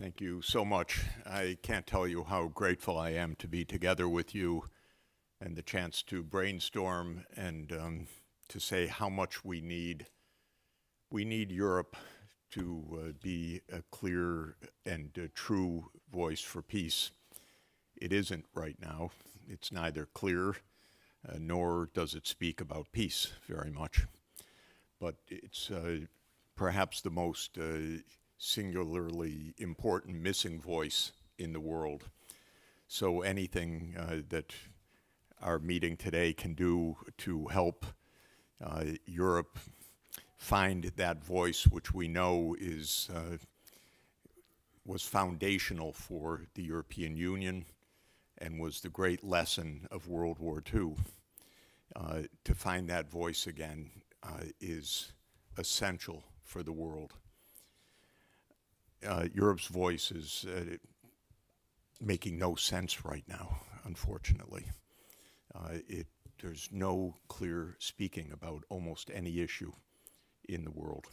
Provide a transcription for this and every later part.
Thank you so much. I can't tell you how grateful I am to be together with you and the chance to brainstorm and to say how much we need. We need Europe to be a clear and true voice for peace. It isn't right now. It's neither clear nor does it speak about peace very much. But it's perhaps the most singularly important missing voice in the world. So anything that our meeting today can do to help Europe find that voice, which we know was foundational for the European Union and was the great lesson of World War II. To find that voice again is essential for the world. Europe's voice is making no sense right now, unfortunately. There's no clear speaking about almost any issue in the world.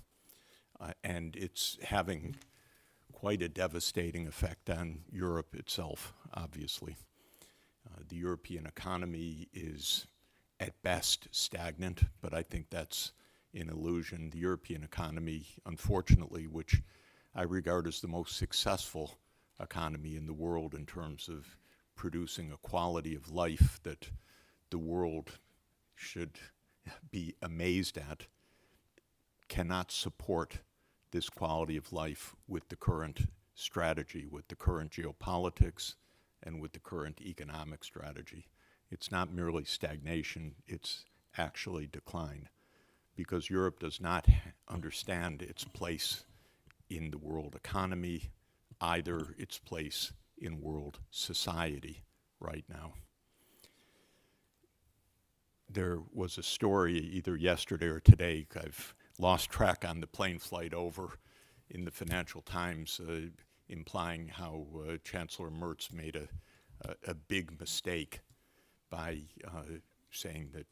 And it's having quite a devastating effect on Europe itself, obviously. The European economy is at best stagnant, but I think that's an illusion. The European economy, unfortunately, which I regard as the most successful economy in the world in terms of producing a quality of life that the world should be amazed at, cannot support this quality of life with the current strategy, with the current geopolitics, and with the current economic strategy. It's not merely stagnation, it's actually decline, because Europe does not understand its place in the world economy, either its place in world society right now. There was a story either yesterday or today, I've lost track on the plane flight over, in the Financial Times, implying how Chancellor Merz made a big mistake by saying that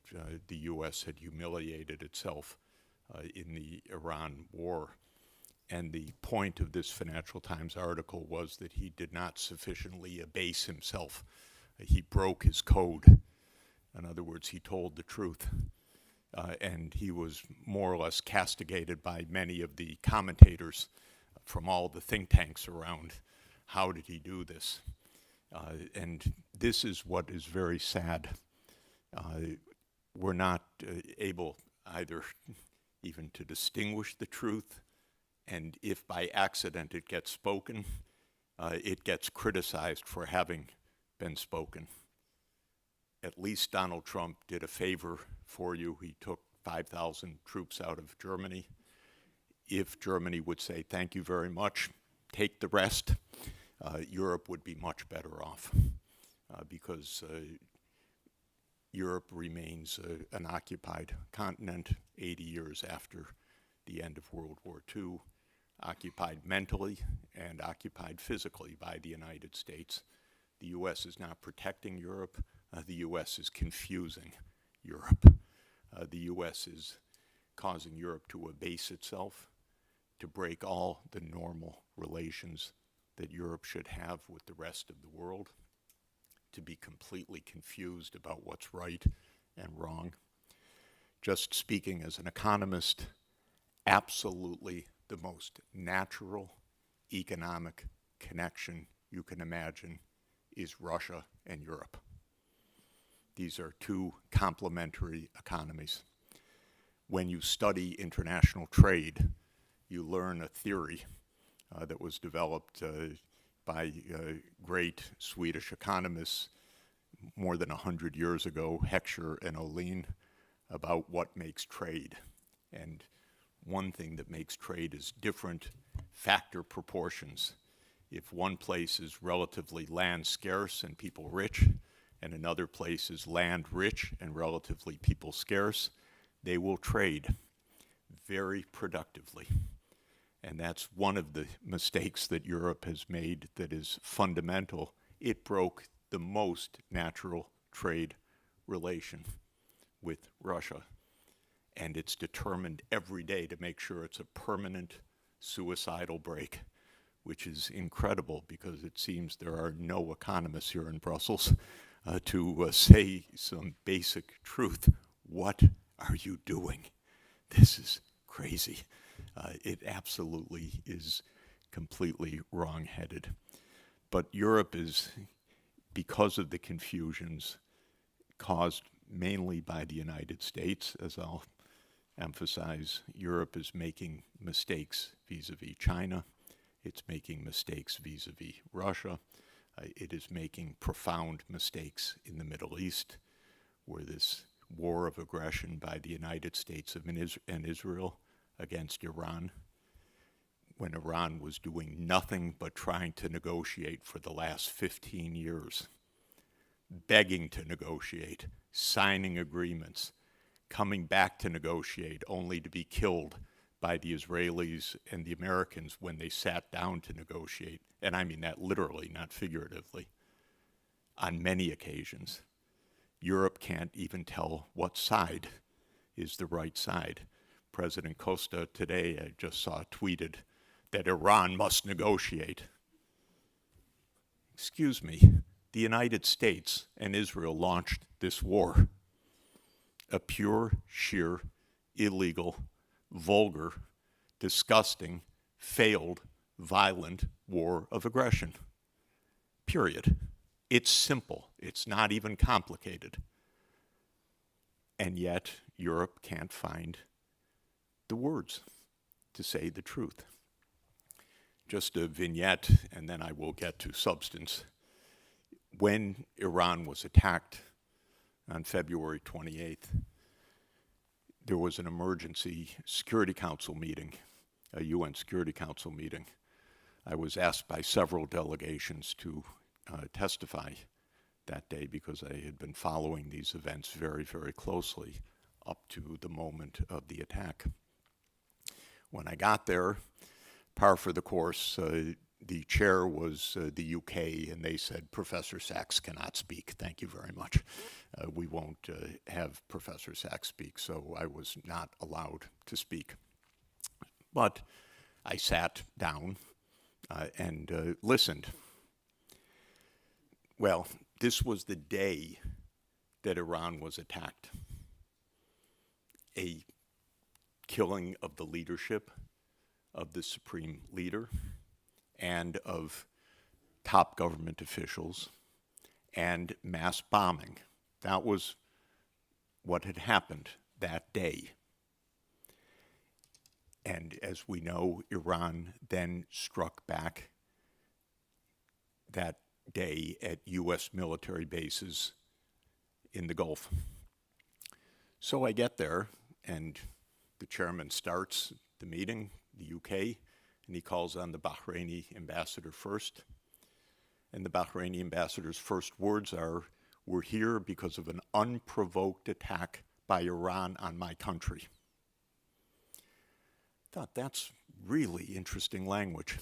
the US had humiliated itself in the Iran war. And the point of this Financial Times article was that he did not sufficiently abase himself. He broke his code. In other words, he told the truth. And he was more or less castigated by many of the commentators from all the think tanks around. How did he do this? And this is what is very sad. We're not able either even to distinguish the truth, and if by accident it gets spoken, it gets criticized for having been spoken. At least Donald Trump did a favor for you. He took 5,000 troops out of Germany. If Germany would say, thank you very much, take the rest, Europe would be much better off because Europe remains an occupied continent 80 years after the end of World War II, occupied mentally and occupied physically by the United States. The US is not protecting Europe. The US is confusing Europe. The US is causing Europe to abase itself, to break all the normal relations that Europe should have with the rest of the world, to be completely confused about what's right and wrong. Just speaking as an economist, absolutely the most natural economic connection you can imagine is Russia and Europe. These are two complementary economies. When you study international trade, you learn a theory that was developed by great Swedish economists more than 100 years ago, Heckscher and Ohlin, about what makes trade. And one thing that makes trade is different factor proportions. If one place is relatively land scarce and people rich, and another place is land rich and relatively people scarce, they will trade very productively. And that's one of the mistakes that Europe has made that is fundamental. It broke the most natural trade relation with Russia. And it's determined every day to make sure it's a permanent suicidal break, which is incredible because it seems there are no economists here in Brussels to say some basic truth. What are you doing? This is crazy. It absolutely is completely wrong-headed. But Europe is, because of the confusions caused mainly by the United States, as I'll emphasize, Europe is making mistakes vis-a-vis China. It's making mistakes vis-a-vis Russia. It is making profound mistakes in the Middle East, where this war of aggression by the United States and Israel against Iran, when Iran was doing nothing but trying to negotiate for the last 15 years, begging to negotiate, signing agreements, coming back to negotiate only to be killed by the Israelis and the Americans when they sat down to negotiate. And I mean that literally, not figuratively, on many occasions. Europe can't even tell what side is the right side. President Costa today, I just saw tweeted that Iran must negotiate. Excuse me, the United States and Israel launched this war. A pure, sheer, illegal, vulgar, disgusting, failed, violent war of aggression. Period. It's simple. It's not even complicated. And yet, Europe can't find the words to say the truth. Just a vignette, and then I will get to substance. When Iran was attacked on February 28th, there was an emergency Security Council meeting, a UN Security Council meeting. I was asked by several delegations to testify that day because I had been following these events very, very closely up to the moment of the attack. When I got there, par for the course, the chair was the UK, and they said, Professor Sachs cannot speak. Thank you very much. We won't have Professor Sachs speak, so I was not allowed to speak. But I sat down and listened. Well, this was the day that Iran was attacked. A killing of the leadership of the supreme leader and of top government officials and mass bombing. That was what had happened that day. And as we know, Iran then struck back that day at US military bases in the Gulf. So I get there, and the chairman starts the meeting, the UK, and he calls on the Bahraini ambassador first. And the Bahraini ambassador's first words are, "We're here because of an unprovoked attack by Iran on my country." I thought, that's really interesting language.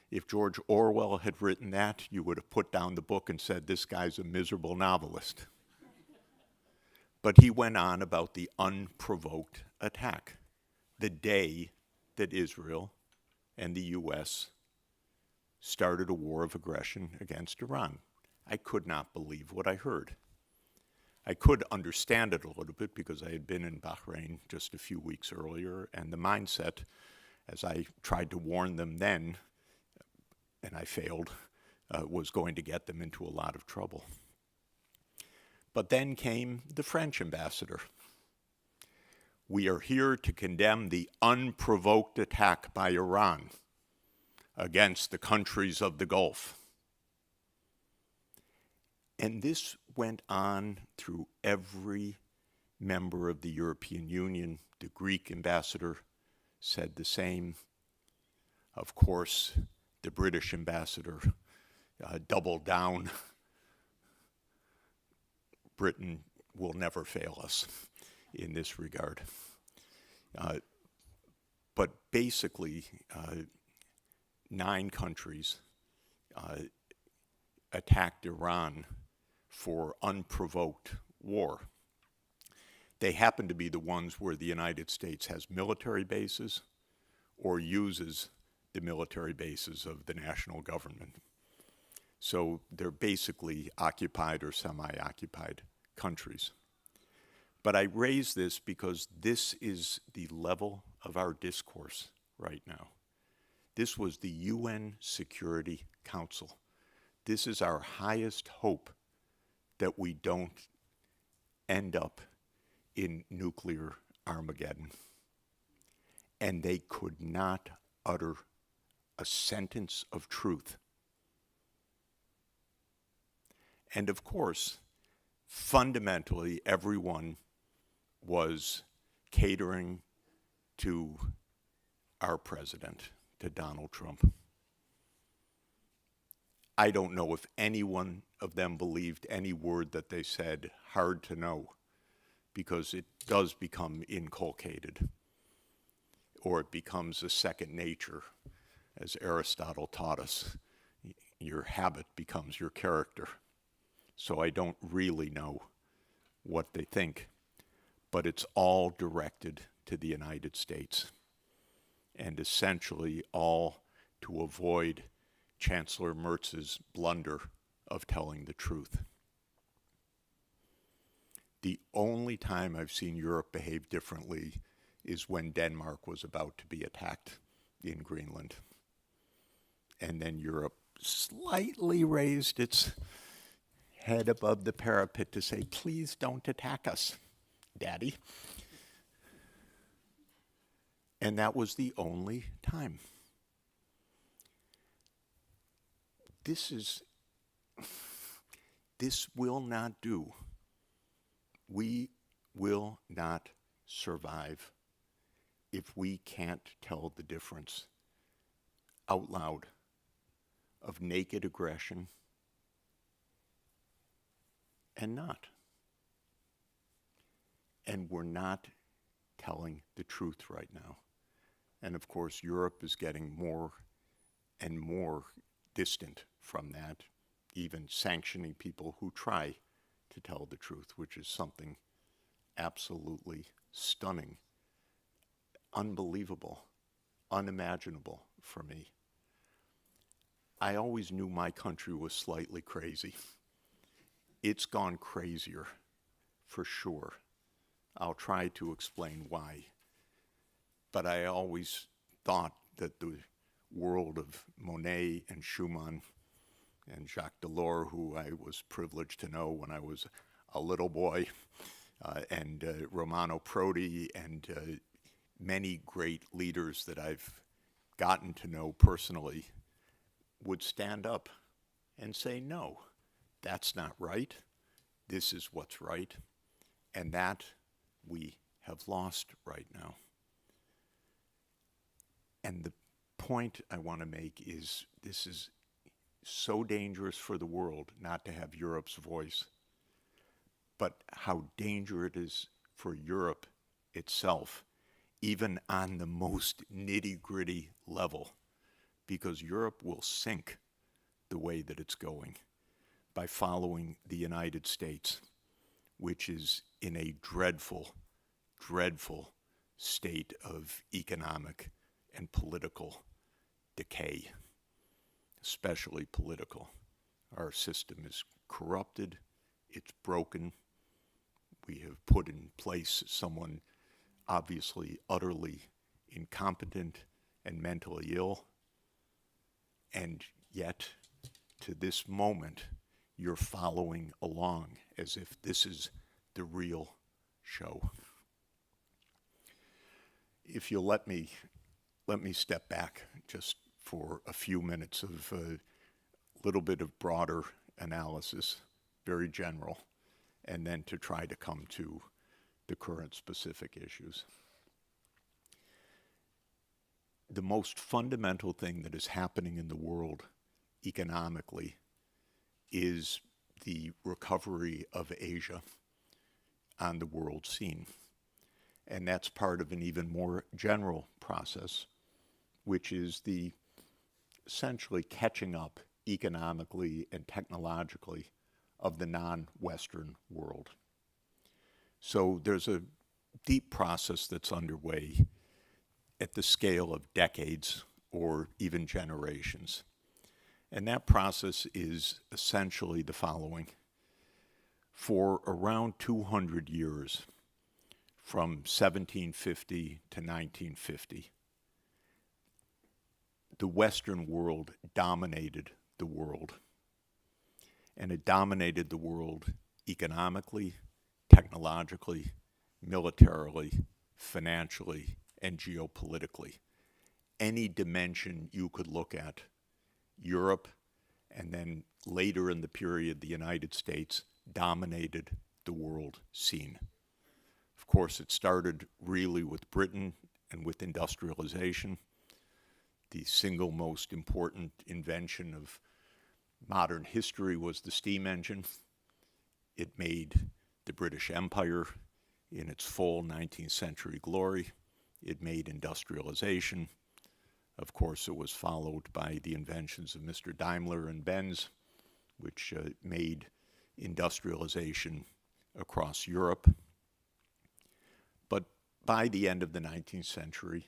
If George Orwell had written that, you would have put down the book and said, this guy's a miserable novelist. But he went on about the unprovoked attack, the day that Israel and the US started a war of aggression against Iran. I could not believe what I heard. I could understand it a little bit because I had been in Bahrain just a few weeks earlier, and the mindset, as I tried to warn them then, and I failed, was going to get them into a lot of trouble. But then came the French ambassador. "We are here to condemn the unprovoked attack by Iran against the countries of the Gulf." And this went on through every member of the European Union. The Greek ambassador said the same. Of course, the British ambassador doubled down. Britain will never fail us in this regard. But basically, 9 countries attacked Iran for unprovoked war. They happen to be the ones where the United States has military bases or uses the military bases of the national government. So they're basically occupied or semi-occupied countries. But I raise this because this is the level of our discourse right now. This was the UN Security Council. This is our highest hope that we don't end up in nuclear Armageddon. And they could not utter a sentence of truth. And of course, fundamentally, everyone was catering to our president, to Donald Trump. I don't know if any one of them believed any word that they said, hard to know, because it does become inculcated, or it becomes a second nature, as Aristotle taught us. Your habit becomes your character. So I don't really know what they think, but it's all directed to the United States, and essentially all to avoid Chancellor Merz's blunder of telling the truth. The only time I've seen Europe behave differently is when Denmark was about to be attacked in Greenland. And then Europe slightly raised its head above the parapet to say, please don't attack us, Daddy. And that was the only time. This will not do. We will not survive if we can't tell the difference out loud of naked aggression and not. And we're not telling the truth right now. And of course, Europe is getting more and more distant from that, even sanctioning people who try to tell the truth, which is something absolutely stunning, unbelievable, unimaginable for me. I always knew my country was slightly crazy. It's gone crazier, for sure. I'll try to explain why. But I always thought that the world of Monet and Schumann and Jacques Delors, who I was privileged to know when I was a little boy, and Romano Prodi, and many great leaders that I've gotten to know personally, would stand up and say, no, that's not right. This is what's right. And that we have lost right now. And the point I want to make is this is so dangerous for the world not to have Europe's voice, but how dangerous it is for Europe itself, even on the most nitty-gritty level, because Europe will sink the way that it's going by following the United States, which is in a dreadful, dreadful state of economic and political decay, especially political. Our system is corrupted, it's broken. We have put in place someone obviously utterly incompetent and mentally ill, and yet to this moment you're following along as if this is the real show. If you'll let me step back just for a few minutes of a little bit of broader analysis, very general, and then to try to come to the current specific issues. The most fundamental thing that is happening in the world economically is the recovery of Asia on the world scene. And that's part of an even more general process, which is the essentially catching up economically and technologically of the non-Western world. So there's a deep process that's underway at the scale of decades or even generations. And that process is essentially the following. For around 200 years, from 1750 to 1950, the Western world dominated the world. And it dominated the world economically, technologically, militarily, financially, and geopolitically. Any dimension you could look at, Europe, and then later in the period, the United States dominated the world scene. Of course, it started really with Britain and with industrialization. The single most important invention of modern history was the steam engine. It made the British Empire in its full 19th century glory. It made industrialization. Of course, it was followed by the inventions of Mr. Daimler and Benz, which made industrialization across Europe. But by the end of the 19th century,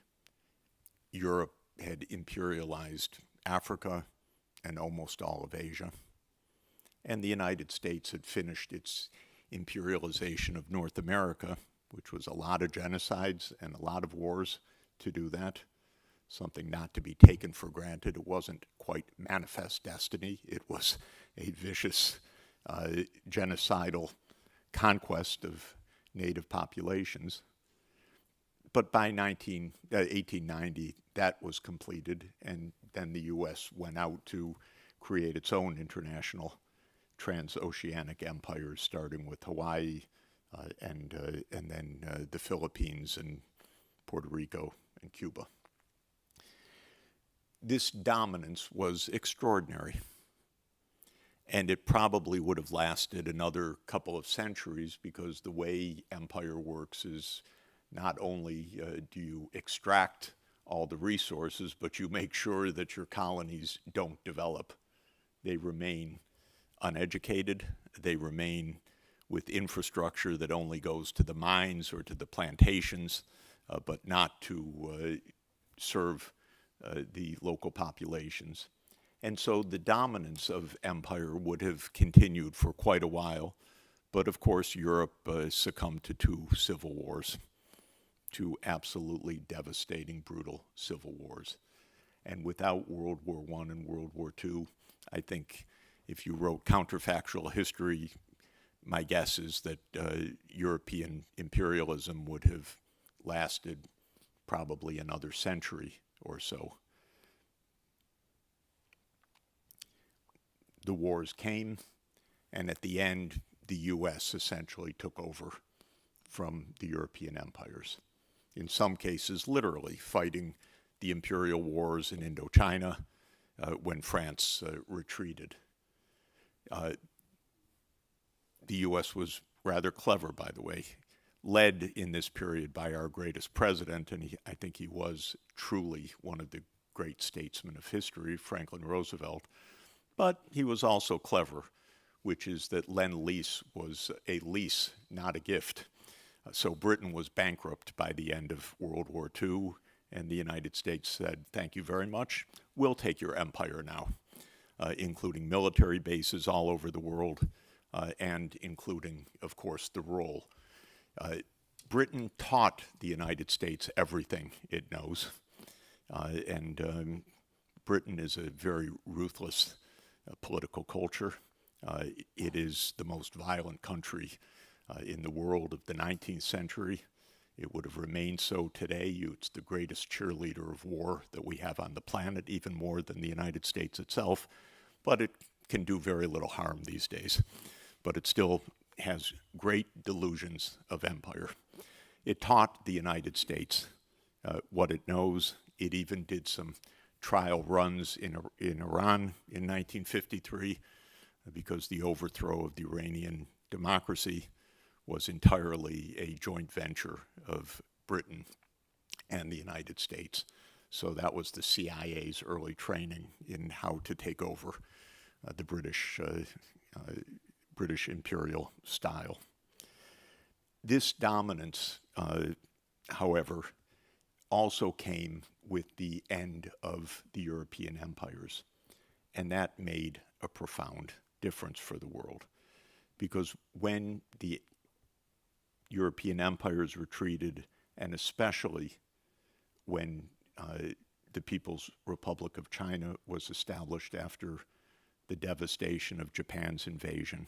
Europe had imperialized Africa and almost all of Asia. And the United States had finished its imperialization of North America, which was a lot of genocides and a lot of wars to do that. Something not to be taken for granted. It wasn't quite manifest destiny. It was a vicious genocidal conquest of native populations. But by 1890, that was completed, and then the U.S. went out to create its own international transoceanic empires, starting with Hawaii and then the Philippines and Puerto Rico and Cuba. This dominance was extraordinary, and it probably would have lasted another couple of centuries, because the way empire works is not only do you extract all the resources, but you make sure that your colonies don't develop. They remain uneducated. They remain with infrastructure that only goes to the mines or to the plantations, but not to serve the local populations. And so the dominance of empire would have continued for quite a while. But of course, Europe succumbed to two civil wars, two absolutely devastating, brutal civil wars. And without World War I and World War II, I think if you wrote counterfactual history, my guess is that European imperialism would have lasted probably another century or so. The wars came, and at the end, the U.S. essentially took over from the European empires. In some cases, literally fighting the imperial wars in Indochina when France retreated. The U.S. was rather clever, by the way, led in this period by our greatest president, and I think he was truly one of the great statesmen of history, Franklin Roosevelt. But he was also clever, which is that Lend-Lease was a lease, not a gift. So Britain was bankrupt by the end of World War II, and the United States said, thank you very much, we'll take your empire now, including military bases all over the world, and including, of course, the role. Britain taught the United States everything it knows, and Britain is a very ruthless political culture. It is the most violent country in the world of the 19th century. It would have remained so today. It's the greatest cheerleader of war that we have on the planet, even more than the United States itself. But it can do very little harm these days. But it still has great delusions of empire. It taught the United States what it knows. It even did some trial runs in Iran in 1953 because the overthrow of the Iranian democracy was entirely a joint venture of Britain and the United States. So that was the CIA's early training in how to take over the British imperial style. This dominance, however, also came with the end of the European empires. And that made a profound difference for the world. Because when the European empires retreated, and especially when the People's Republic of China was established after the devastation of Japan's invasion,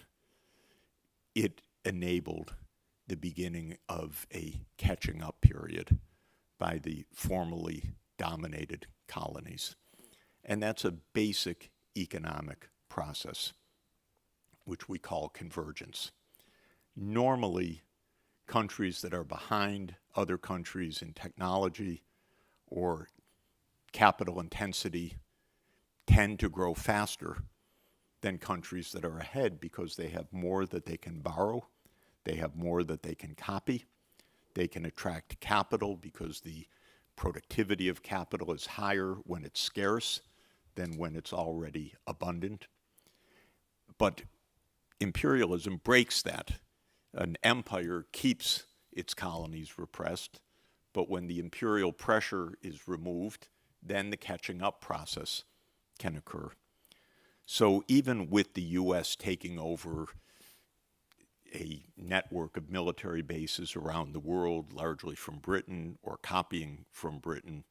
it enabled the beginning of a catching up period by the formerly dominated colonies. And that's a basic economic process, which we call convergence. Normally, countries that are behind other countries in technology or capital intensity tend to grow faster than countries that are ahead because they have more that they can borrow, they have more that they can copy, they can attract capital because the productivity of capital is higher when it's scarce than when it's already abundant. But imperialism breaks that. An empire keeps its colonies repressed, but when the imperial pressure is removed, then the catching up process can occur. So even with the US taking over a network of military bases around the world, largely from Britain or copying from Britain,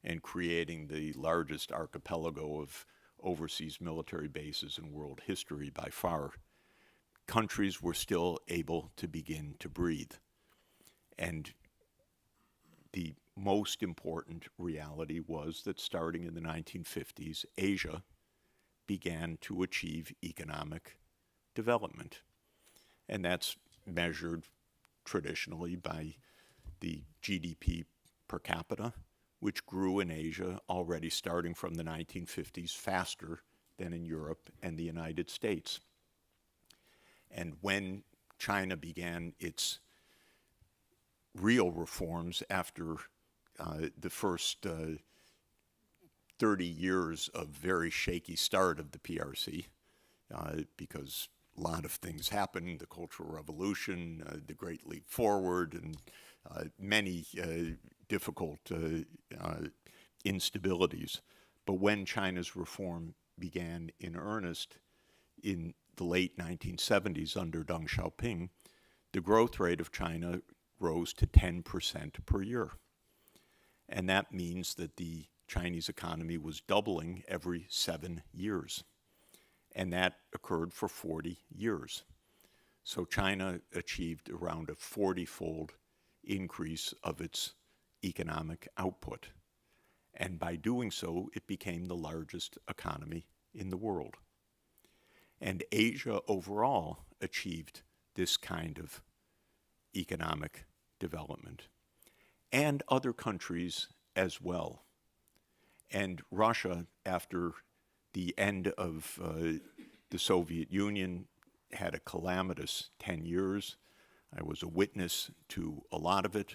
and creating the largest archipelago of overseas military bases in world history by far, countries were still able to begin to breathe. And the most important reality was that starting in the 1950s, Asia began to achieve economic development. And that's measured traditionally by the GDP per capita, which grew in Asia already starting from the 1950s faster than in Europe and the United States. And when China began its real reforms after the first 30 years of very shaky start of the PRC, because a lot of things happened, the Cultural Revolution, the Great Leap Forward, and many difficult instabilities. But when China's reform began in earnest in the late 1970s under Deng Xiaoping, the growth rate of China rose to 10% per year. And that means that the Chinese economy was doubling every 7 years. And that occurred for 40 years. So China achieved around a 40-fold increase of its economic output. And by doing so, it became the largest economy in the world. And Asia overall achieved this kind of economic development. And other countries as well. And Russia, after the end of the Soviet Union, had a calamitous 10 years. I was a witness to a lot of it.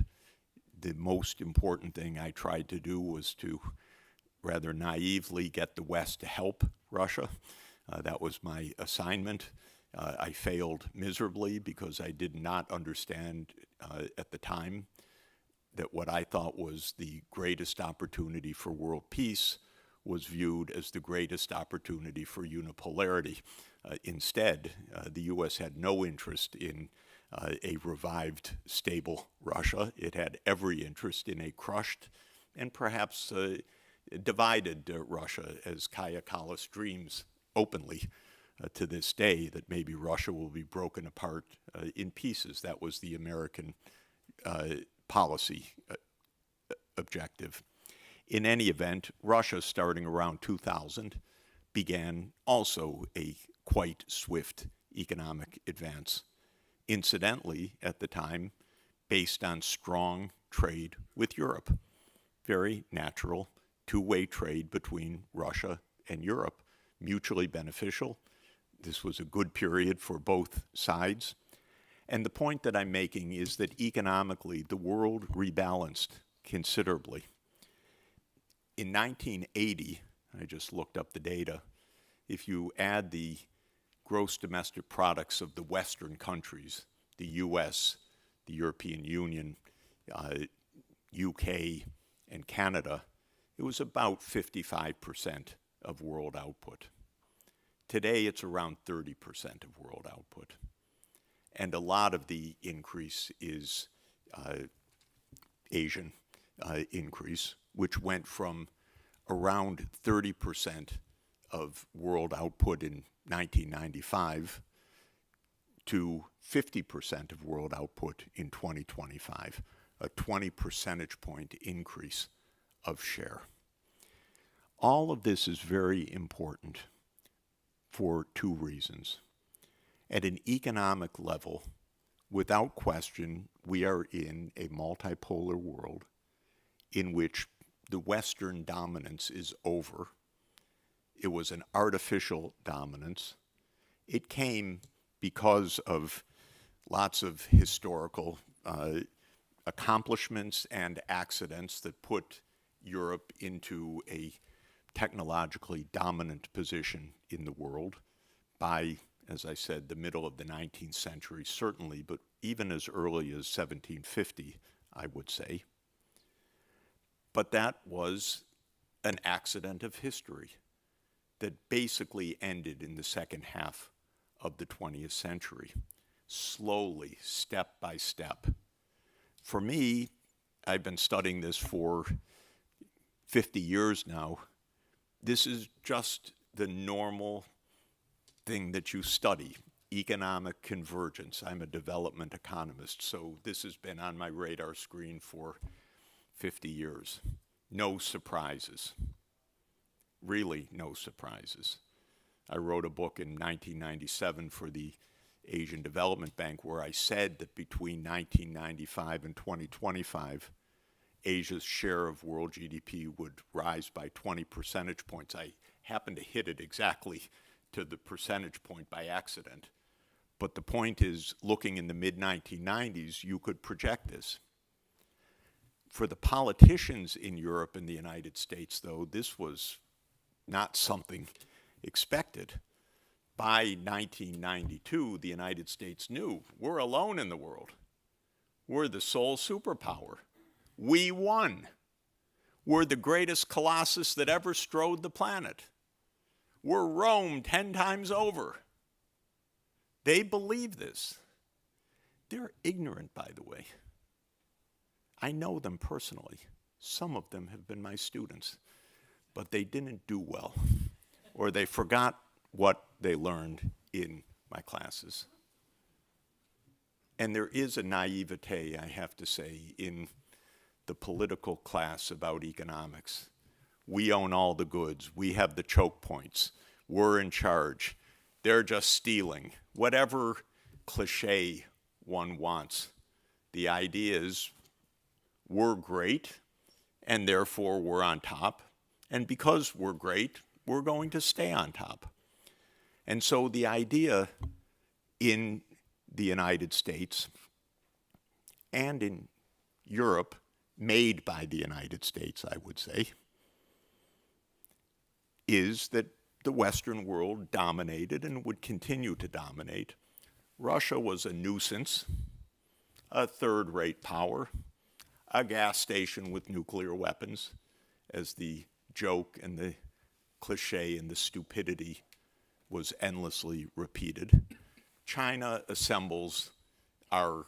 The most important thing I tried to do was to rather naively get the West to help Russia. That was my assignment. I failed miserably because I did not understand at the time that what I thought was the greatest opportunity for world peace was viewed as the greatest opportunity for unipolarity. Instead, the U.S. had no interest in a revived, stable Russia. It had every interest in a crushed and perhaps divided Russia, as Kaja Kallas dreams openly to this day that maybe Russia will be broken apart in pieces. That was the American policy objective. In any event, Russia, starting around 2000, began also a quite swift economic advance. Incidentally, at the time, based on strong trade with Europe. Very natural two-way trade between Russia and Europe, mutually beneficial. This was a good period for both sides. And the point that I'm making is that economically, the world rebalanced considerably. In 1980, I just looked up the data, if you add the gross domestic products of the Western countries, the US, the European Union, UK, and Canada, it was about 55% of world output. Today, it's around 30% of world output. And a lot of the increase is Asian increase, which went from around 30% of world output in 1995 to 50% of world output in 2025, a 20 percentage point increase of share. All of this is very important for two reasons. At an economic level, without question, we are in a multipolar world in which the Western dominance is over. It was an artificial dominance. It came because of lots of historical accomplishments and accidents that put Europe into a technologically dominant position in the world by, as I said, the middle of the 19th century, certainly, but even as early as 1750, I would say. But that was an accident of history that basically ended in the second half of the 20th century, slowly, step by step. For me, I've been studying this for 50 years now. This is just the normal thing that you study, economic convergence. I'm a development economist, so this has been on my radar screen for 50 years. No surprises. Really no surprises. I wrote a book in 1997 for the Asian Development Bank where I said that between 1995 and 2025, Asia's share of world GDP would rise by 20 percentage points. I happened to hit it exactly to the percentage point by accident. But the point is, looking in the mid-1990s, you could project this. For the politicians in Europe and the United States, though, this was not something expected. By 1992, the United States knew we're alone in the world. We're the sole superpower. We won. We're the greatest colossus that ever strode the planet. We're Rome 10 times over. They believe this. They're ignorant, by the way. I know them personally. Some of them have been my students, but they didn't do well, or they forgot what they learned in my classes. And there is a naivete, I have to say, in the political class about economics. We own all the goods. We have the choke points. We're in charge. They're just stealing. Whatever cliche one wants. The idea is we're great, and therefore we're on top. And because we're great, we're going to stay on top. And so the idea in the United States and in Europe, made by the United States, I would say, is that the Western world dominated and would continue to dominate. Russia was a nuisance, a third-rate power, a gas station with nuclear weapons, as the joke and the cliche and the stupidity was endlessly repeated. China assembles our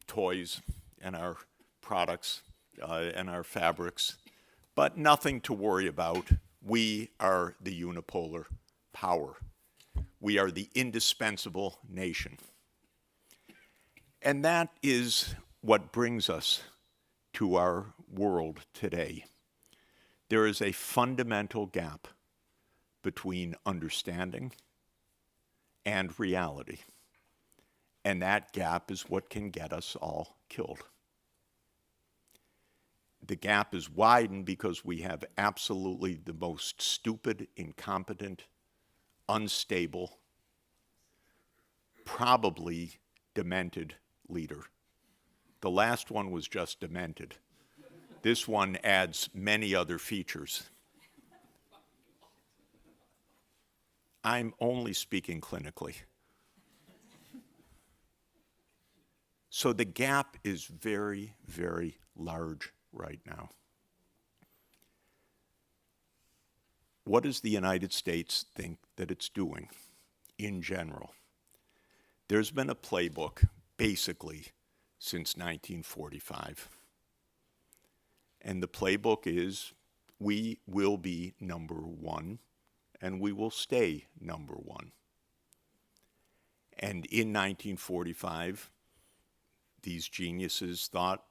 toys and our products and our fabrics, but nothing to worry about. We are the unipolar power. We are the indispensable nation. And that is what brings us to our world today. There is a fundamental gap between understanding and reality. And that gap is what can get us all killed. The gap is widened because we have absolutely the most stupid, incompetent, unstable, probably demented leader. The last one was just demented. This one adds many other features. I'm only speaking clinically. So the gap is very, very large right now. what does the United States think that it's doing in general? There's been a playbook basically since 1945. And the playbook is we will be number one and we will stay number one. And in 1945, these geniuses thought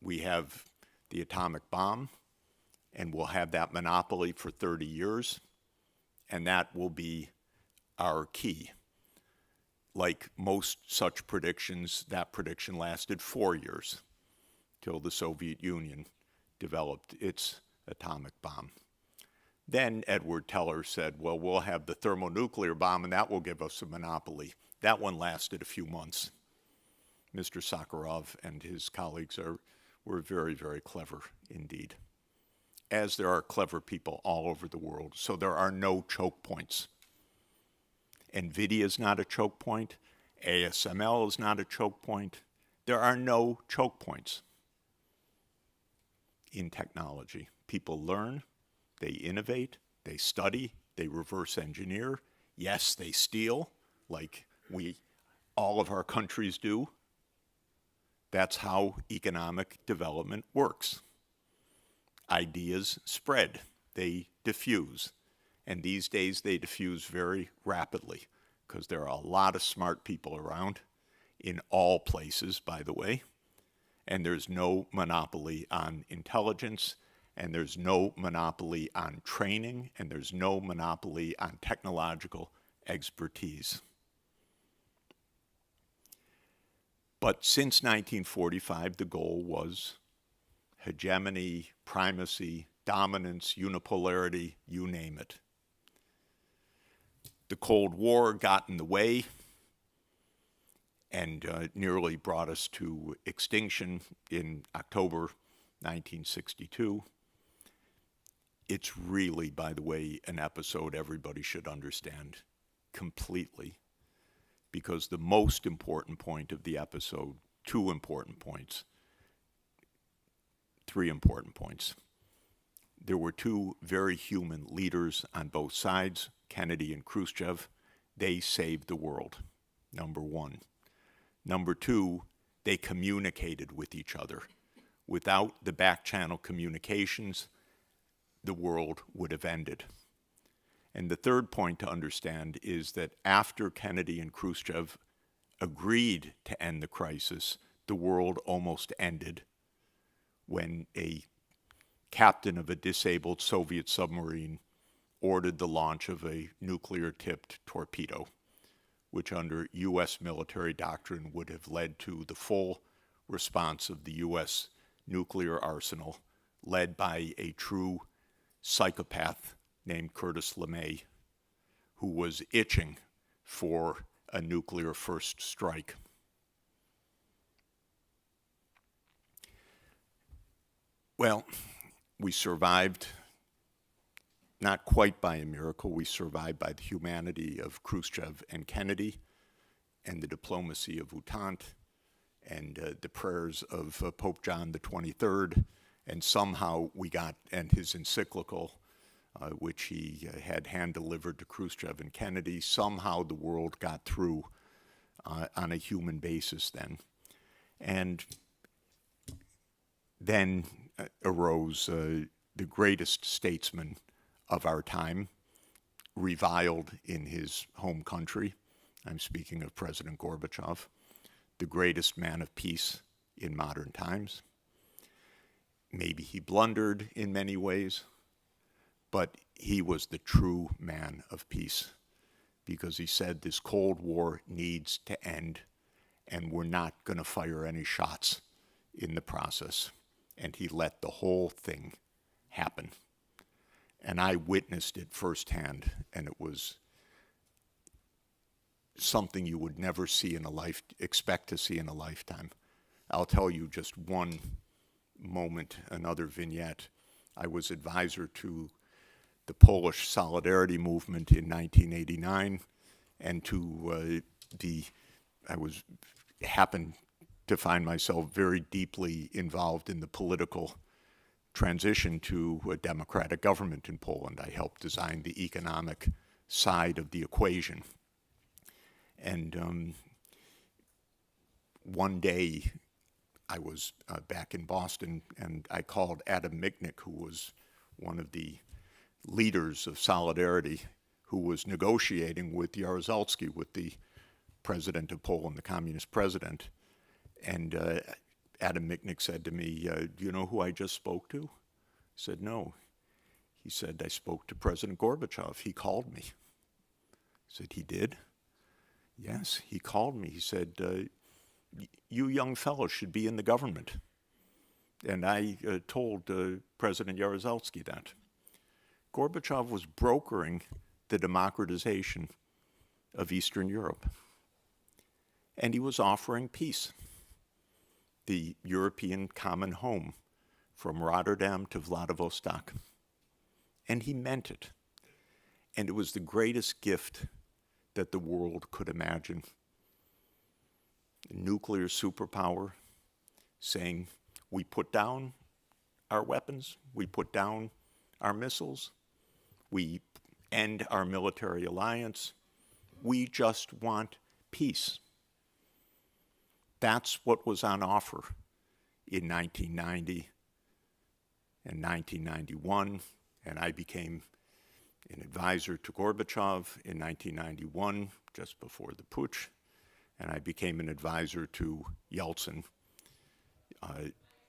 we have the atomic bomb and we'll have that monopoly for 30 years, and that will be our key. Like most such predictions, that prediction lasted 4 years till the Soviet Union developed its atomic bomb. Then Edward Teller said, well, we'll have the thermonuclear bomb and that will give us a monopoly. That one lasted a few months. Mr. Sakharov and his colleagues were very, very clever indeed, as there are clever people all over the world. So there are no choke points. NVIDIA is not a choke point. ASML is not a choke point. There are no choke points in technology. People learn, they innovate, they study, they reverse engineer. Yes, they steal, like all of our countries do. That's how economic development works. Ideas spread, they diffuse. And these days they diffuse very rapidly because there are a lot of smart people around in all places, by the way. And there's no monopoly on intelligence, and there's no monopoly on training, and there's no monopoly on technological expertise. But since 1945, the goal was hegemony, primacy, dominance, unipolarity, you name it. The Cold War got in the way and nearly brought us to extinction in October 1962. It's really, by the way, an episode everybody should understand completely, because the most important point of the episode, three important points. There were two very human leaders on both sides, Kennedy and Khrushchev. They saved the world, number one. Number two, they communicated with each other. Without the back channel communications, the world would have ended. And the third point to understand is that after Kennedy and Khrushchev agreed to end the crisis, the world almost ended when a captain of a disabled Soviet submarine ordered the launch of a nuclear-tipped torpedo, which under U.S. military doctrine would have led to the full response of the U.S. nuclear arsenal, led by a true psychopath named Curtis LeMay, who was itching for a nuclear first strike. Well, we survived, not quite by a miracle. We survived by the humanity of Khrushchev and Kennedy and the diplomacy of Entente and the prayers of Pope John the 23rd. And somehow we got, and his encyclical, which he had hand-delivered to Khrushchev and Kennedy, somehow the world got through on a human basis then. And then arose the greatest statesman of our time, reviled in his home country. I'm speaking of President Gorbachev, the greatest man of peace in modern times. Maybe he blundered in many ways, but he was the true man of peace, because he said this Cold War needs to end and we're not going to fire any shots in the process. And he let the whole thing happen. And I witnessed it firsthand, and it was something you would never see in expect to see in a lifetime. I'll tell you just one moment, another vignette. I was advisor to the Polish Solidarity Movement in 1989, and happened to find myself very deeply involved in the political transition to a democratic government in Poland. I helped design the economic side of the equation. And one day I was back in Boston, and I called Adam Michnik, who was one of the leaders of Solidarity, who was negotiating with Jaruzelski, with the president of Poland, the communist president. And Adam Michnik said to me, do you know who I just spoke to? I said, no. He said, I spoke to President Gorbachev. He called me. I said, he did? Yes, he called me. He said, you young fellows should be in the government. And I told President Jaruzelski that. Gorbachev was brokering the democratization of Eastern Europe. And he was offering peace, the European common home from Rotterdam to Vladivostok. And he meant it. And it was the greatest gift that the world could imagine. A nuclear superpower saying, we put down our weapons, we put down our missiles, we end our military alliance, we just want peace. That's what was on offer in 1990 and 1991, and I became an advisor to Gorbachev in 1991, just before the putsch, and I became an advisor to Yeltsin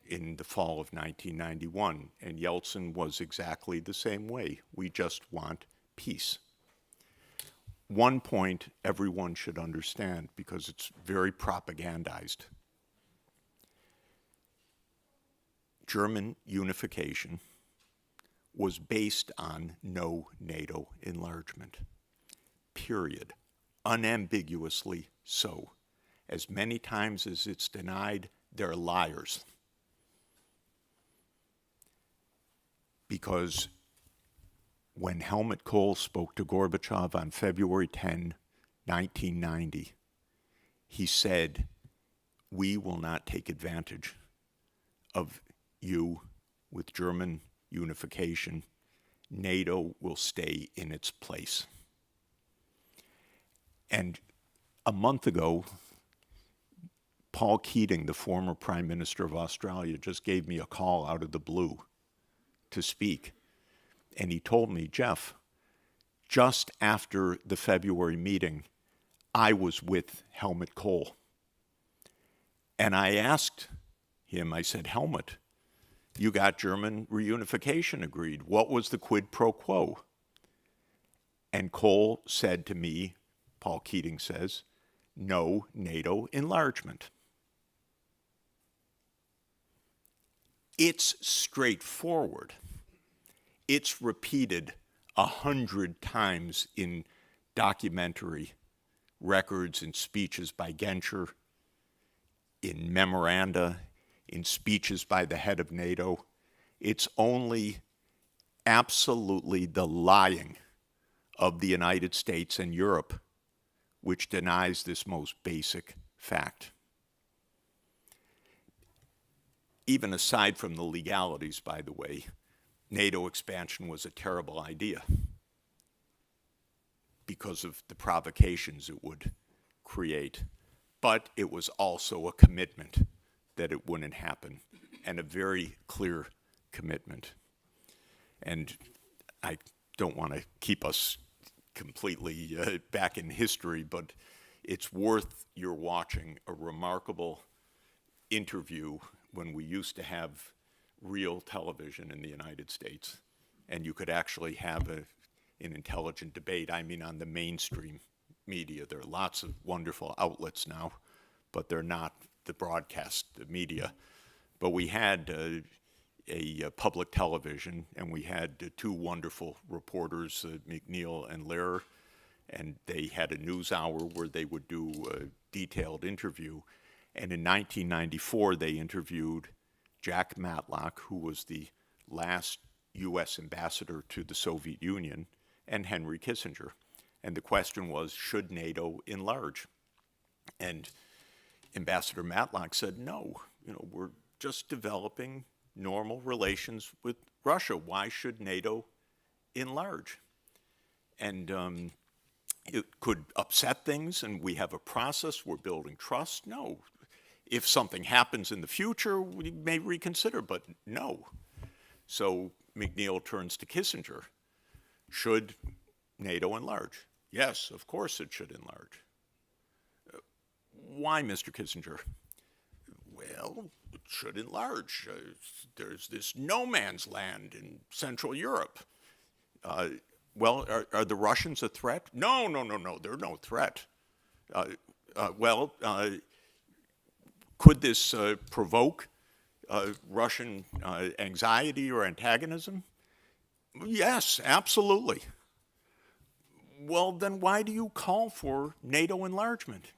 in the fall of 1991. And Yeltsin was exactly the same way. We just want peace. One point everyone should understand, because it's very propagandized. German unification was based on no NATO enlargement, period. Unambiguously so. As many times as it's denied, they're liars. Because when Helmut Kohl spoke to Gorbachev on February 10, 1990, he said, we will not take advantage of you with German unification. NATO will stay in its place. And a month ago, Paul Keating, the former Prime Minister of Australia, just gave me a call out of the blue to speak. And he told me, Jeff, just after the February meeting, I was with Helmut Kohl. And I asked him, I said, Helmut, you got German reunification agreed. What was the quid pro quo? And Kohl said to me, Paul Keating says, no NATO enlargement. It's straightforward. It's repeated 100 times in documentary records and speeches by Genscher, in memoranda, in speeches by the head of NATO. It's only absolutely the lying of the United States and Europe which denies this most basic fact. Even aside from the legalities, by the way, NATO expansion was a terrible idea because of the provocations it would create. But it was also a commitment that it wouldn't happen, and a very clear commitment. And I don't want to keep us completely back in history, but it's worth your watching a remarkable interview when we used to have real television in the United States, and you could actually have an intelligent debate. I mean, on the mainstream media. There are lots of wonderful outlets now, but they're not the broadcast media. But we had a public television, and we had two wonderful reporters, McNeil and Lehrer, and they had a news hour where they would do a detailed interview. And in 1994, they interviewed Jack Matlock, who was the last U.S. ambassador to the Soviet Union, and Henry Kissinger. And the question was, should NATO enlarge? And Ambassador Matlock said, no, we're just developing normal relations with Russia. Why should NATO enlarge? And it could upset things, and we have a process, we're building trust. No. If something happens in the future, we may reconsider, but no. So McNeil turns to Kissinger. Should NATO enlarge? Yes, of course it should enlarge. Why, Mr. Kissinger? Well, it should enlarge. There's this no man's land in Central Europe. Well, are the Russians a threat? No, they're no threat. Could this provoke Russian anxiety or antagonism? Yes, absolutely. Well, then why do you call for NATO enlargement?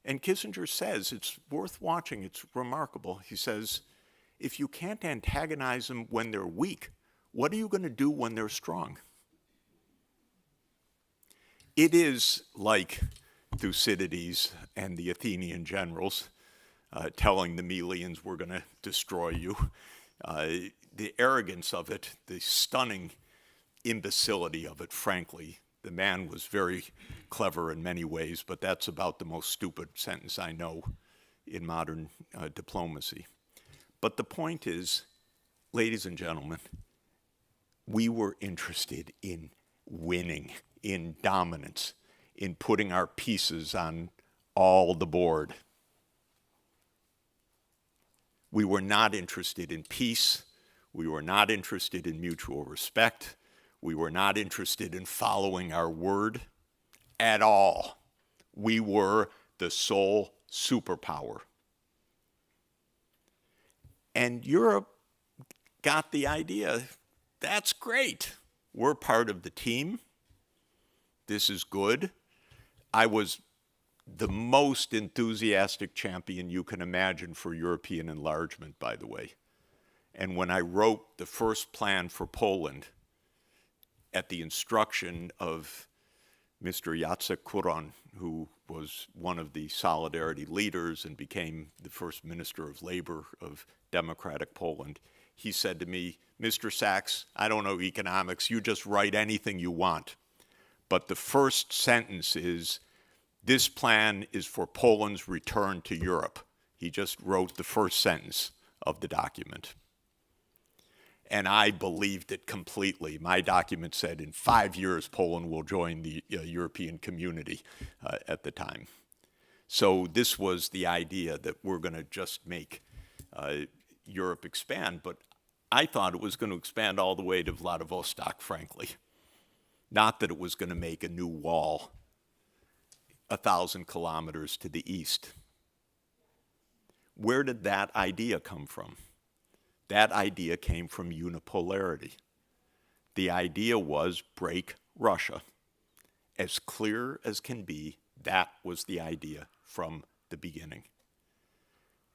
And Kissinger says, it's worth watching, it's remarkable. He says, if you can't antagonize them when they're weak, what are you going to do when they're strong? It is like Thucydides and the Athenian generals telling the Melians, we're going to destroy you. The arrogance of it, the stunning imbecility of it, frankly. The man was very clever in many ways, but that's about the most stupid sentence I know in modern diplomacy. But the point is, ladies and gentlemen, we were interested in winning, in dominance, in putting our pieces on all the board. We were not interested in peace. We were not interested in mutual respect. We were not interested in following our word at all. We were the sole superpower. And Europe got the idea, that's great. We're part of the team. This is good. I was the most enthusiastic champion you can imagine for European enlargement, by the way. And when I wrote the first plan for Poland at the instruction of Mr. Jacek Kuron, who was one of the Solidarity leaders and became the first Minister of Labor of Democratic Poland, he said to me, Mr. Sachs, I don't know economics, you just write anything you want. But the first sentence is, this plan is for Poland's return to Europe. He just wrote the first sentence of the document. And I believed it completely. My document said in 5 years, Poland will join the European community at the time. So this was the idea that we're going to just make Europe expand. But I thought it was going to expand all the way to Vladivostok, frankly. Not that it was going to make a new wall 1,000 kilometers to the east. Where did that idea come from? That idea came from unipolarity. The idea was break Russia. As clear as can be, that was the idea from the beginning.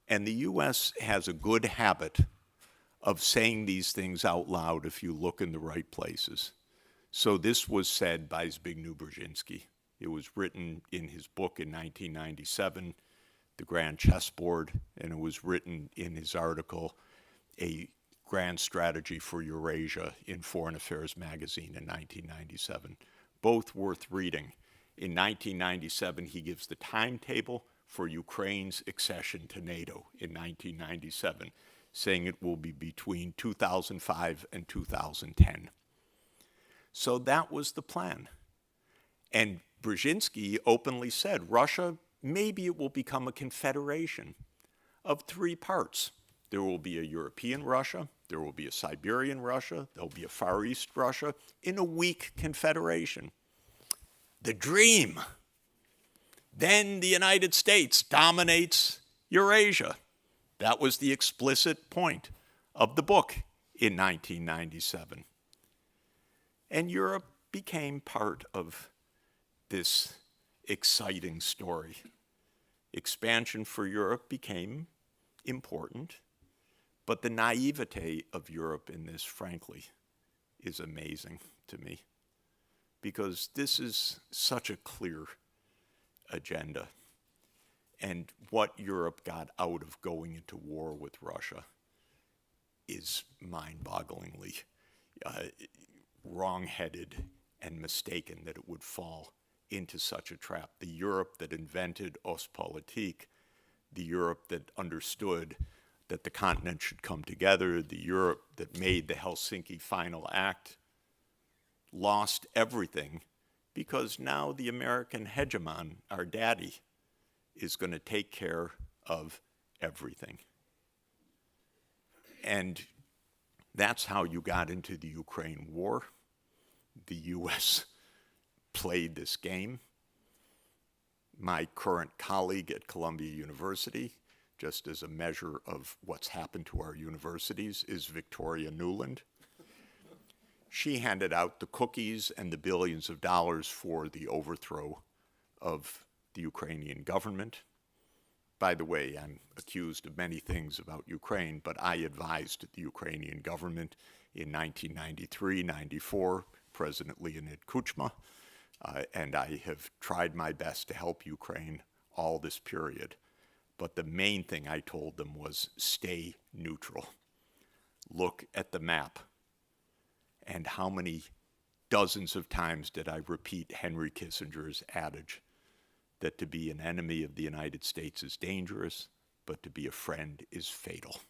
And the U.S. has a good habit of saying these things out loud if you look in the right places. So this was said by Zbigniew Brzezinski. It was written in his book in 1997, The Grand Chessboard, and it was written in his article, A Grand Strategy for Eurasia, in Foreign Affairs magazine in 1997. Both worth reading. In 1997, he gives the timetable for Ukraine's accession to NATO in 1997, saying it will be between 2005 and 2010. So that was the plan. And Brzezinski openly said, Russia, maybe it will become a confederation of 3 parts. There will be a European Russia, there will be a Siberian Russia, there'll be a Far East Russia, in a weak confederation. The dream. Then the United States dominates Eurasia. That was the explicit point of the book in 1997. And Europe became part of this exciting story. Expansion for Europe became important, but the naivete of Europe in this, frankly, is amazing to me, because this is such a clear agenda. And what Europe got out of going into war with Russia is mind-bogglingly wrong-headed and mistaken that it would fall into such a trap. The Europe that invented Ostpolitik, the Europe that understood that the continent should come together, the Europe that made the Helsinki Final Act, lost everything because now the American hegemon, our daddy, is going to take care of everything. And that's how you got into the Ukraine war. The US played this game. My current colleague at Columbia University, just as a measure of what's happened to our universities, is Victoria Nuland. She handed out the cookies and the billions of dollars for the overthrow of the Ukrainian government. By the way, I'm accused of many things about Ukraine, but I advised the Ukrainian government in 1993-94, President Leonid Kuchma, and I have tried my best to help Ukraine all this period. But the main thing I told them was stay neutral. Look at the map. And how many dozens of times did I repeat Henry Kissinger's adage that to be an enemy of the United States is dangerous, but to be a friend is fatal.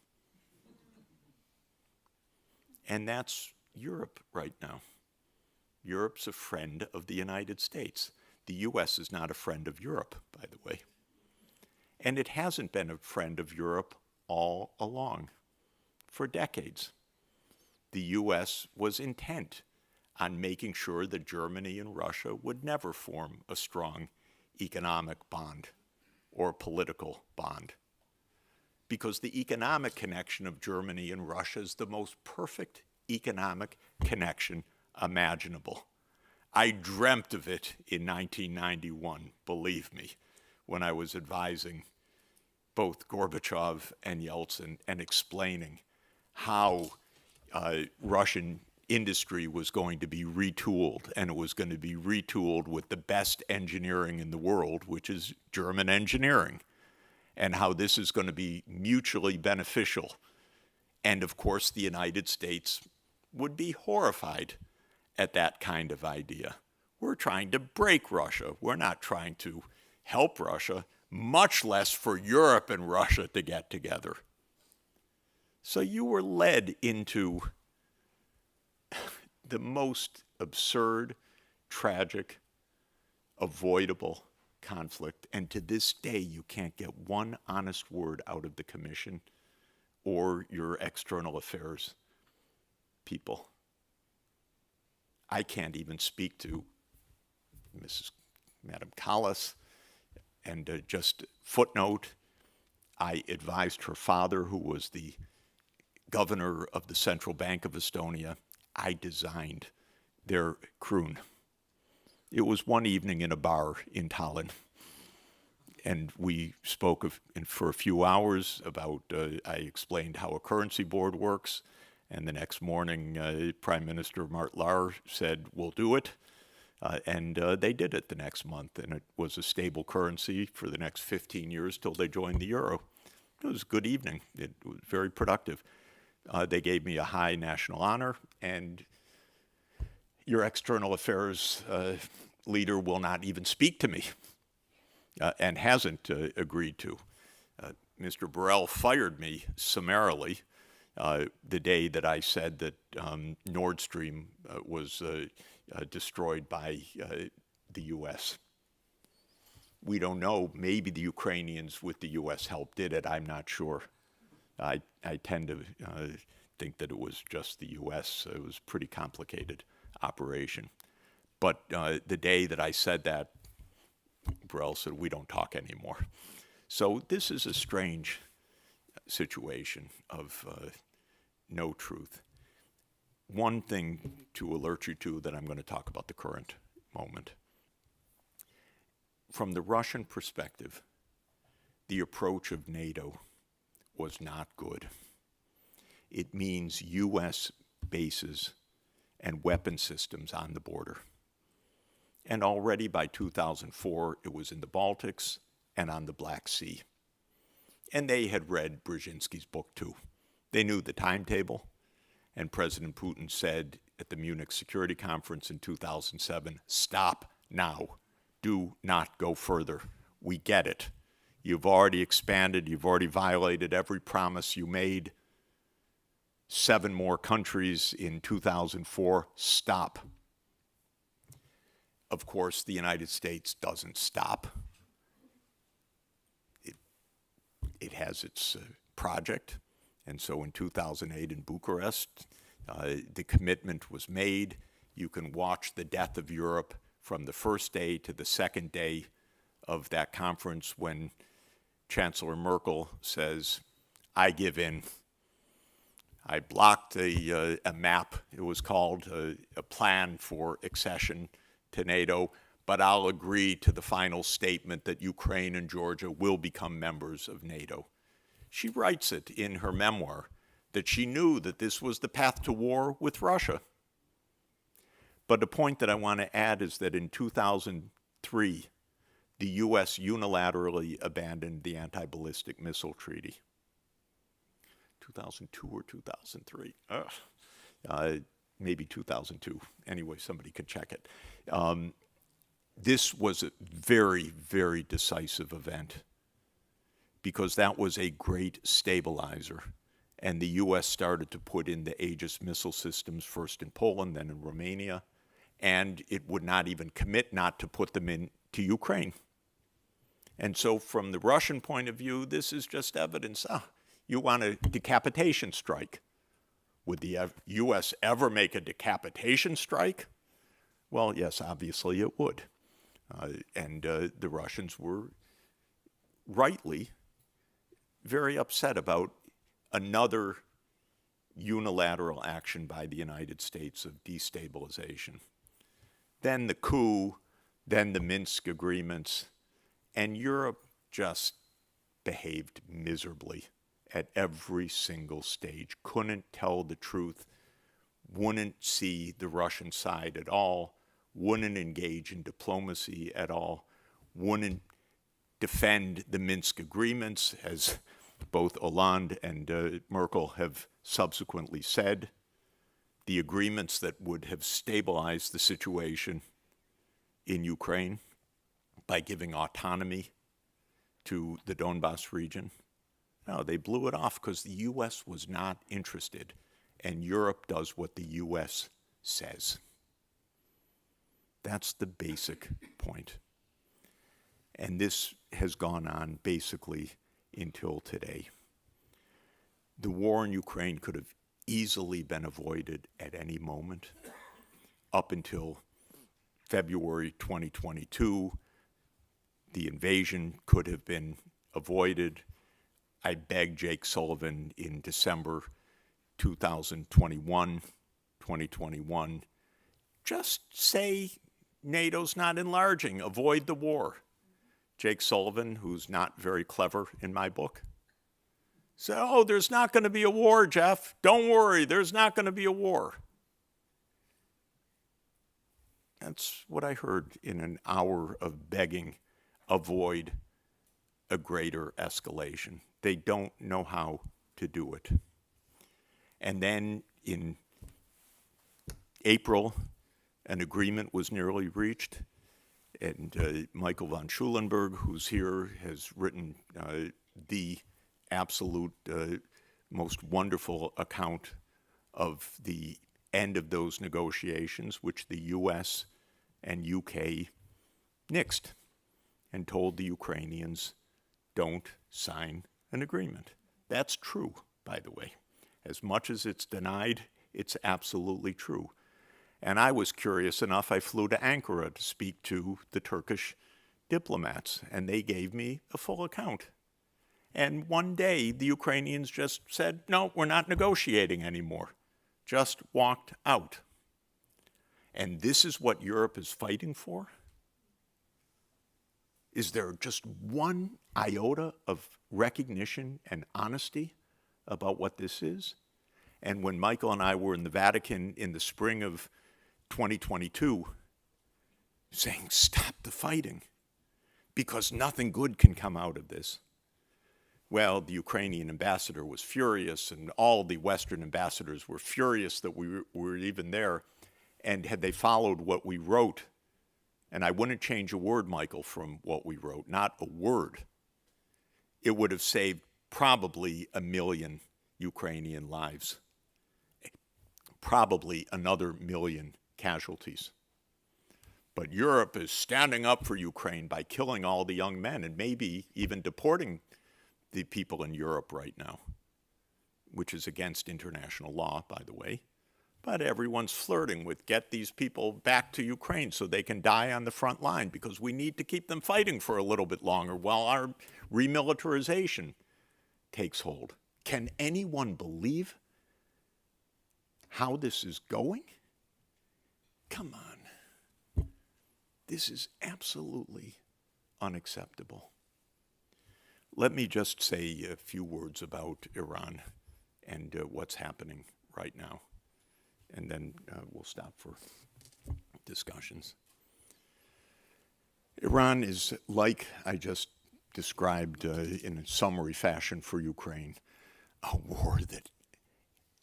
And that's Europe right now. Europe's a friend of the United States. The US is not a friend of Europe, by the way. And it hasn't been a friend of Europe all along, for decades. The US was intent on making sure that Germany and Russia would never form a strong economic bond or political bond, because the economic connection of Germany and Russia is the most perfect economic connection imaginable. I dreamt of it in 1991, believe me, when I was advising both Gorbachev and Yeltsin and explaining how Russian industry was going to be retooled, and it was going to be retooled with the best engineering in the world, which is German engineering, and how this is going to be mutually beneficial. And of course, the United States would be horrified at that kind of idea. We're trying to break Russia. We're not trying to help Russia, much less for Europe and Russia to get together. So you were led into the most absurd, tragic, avoidable conflict. And to this day, you can't get one honest word out of the commission or your external affairs people. I can't even speak to Madam Callas. And just footnote, I advised her father, who was the governor of the Central Bank of Estonia. I designed their kroon. It was one evening in a bar in Tallinn, and we spoke for a few hours about, I explained how a currency board works, and the next morning, Prime Minister Mart Laar said, we'll do it, and they did it the next month, and it was a stable currency for the next 15 years till they joined the euro. It was a good evening. It was very productive. They gave me a high national honor, and your external affairs leader will not even speak to me, and hasn't agreed to. Mr. Borrell fired me summarily the day that I said that Nord Stream was destroyed by the U.S. We don't know. Maybe the Ukrainians with the U.S. help did it. I'm not sure. I tend to think that it was just the U.S. It was a pretty complicated operation. But the day that I said that, Borrell said, we don't talk anymore. So this is a strange situation of no truth. One thing to alert you to that I'm going to talk about the current moment. From the Russian perspective, the approach of NATO was not good. It means U.S. bases and weapon systems on the border. And already by 2004, it was in the Baltics and on the Black Sea. And they had read Brzezinski's book too. They knew the timetable, and President Putin said at the Munich Security Conference in 2007, stop now. Do not go further. We get it. You've already expanded. You've already violated every promise you made. 7 more countries in 2004. Stop. Of course, the United States doesn't stop. It has its project. And so in 2008 in Bucharest, the commitment was made. You can watch the death of Europe from the first day to the second day of that conference when Chancellor Merkel says, I give in. I blocked a map, it was called a plan for accession to NATO, but I'll agree to the final statement that Ukraine and Georgia will become members of NATO. She writes it in her memoir that she knew that this was the path to war with Russia. But the point that I want to add is that in 2003, the US unilaterally abandoned the anti-ballistic missile treaty. 2002 or 2003. Maybe 2002. Anyway, somebody could check it. This was a very, very decisive event because that was a great stabilizer. And the US started to put in the Aegis missile systems, first in Poland, then in Romania, and it would not even commit not to put them into Ukraine. And so from the Russian point of view, this is just evidence. You want a decapitation strike. Would the US ever make a decapitation strike? Well, yes, obviously it would. And the Russians were rightly very upset about another unilateral action by the United States of destabilization. Then the coup, then the Minsk agreements, and Europe just behaved miserably at every single stage, couldn't tell the truth, wouldn't see the Russian side at all, wouldn't engage in diplomacy at all, wouldn't defend the Minsk agreements, as both Hollande and Merkel have subsequently said, the agreements that would have stabilized the situation in Ukraine by giving autonomy to the Donbas region. No, they blew it off because the US was not interested, and Europe does what the US says. That's the basic point. And this has gone on basically until today. The war in Ukraine could have easily been avoided at any moment. Up until February 2022, the invasion could have been avoided. I begged Jake Sullivan in December 2021, just say NATO's not enlarging, avoid the war. Jake Sullivan, who's not very clever in my book, said, oh, there's not going to be a war, Jeff. Don't worry, there's not going to be a war. That's what I heard in an hour of begging, avoid a greater escalation. They don't know how to do it. And then in April, an agreement was nearly reached. And Michael von Schulenburg, who's here, has written the absolute most wonderful account of the end of those negotiations, which the US and UK nixed and told the Ukrainians, don't sign an agreement. That's true, by the way. As much as it's denied, it's absolutely true. And I was curious enough, I flew to Ankara to speak to the Turkish diplomats, and they gave me a full account. And one day, the Ukrainians just said, no, we're not negotiating anymore. Just walked out. And this is what Europe is fighting for? Is there just one iota of recognition and honesty about what this is? And when Michael and I were in the Vatican in the spring of 2022, saying, stop the fighting, because nothing good can come out of this. Well, the Ukrainian ambassador was furious, and all the Western ambassadors were furious that we were even there. And had they followed what we wrote, and I wouldn't change a word, Michael, from what we wrote, not a word, it would have saved probably 1 million Ukrainian lives, probably another 1 million casualties. But Europe is standing up for Ukraine by killing all the young men and maybe even deporting the people in Europe right now, which is against international law, by the way. But everyone's flirting with get these people back to Ukraine so they can die on the front line because we need to keep them fighting for a little bit longer while our remilitarization takes hold. Can anyone believe how this is going? Come on. This is absolutely unacceptable. Let me just say a few words about Iran and what's happening right now, and then we'll stop for discussions. Iran is, like I just described in a summary fashion for Ukraine, a war that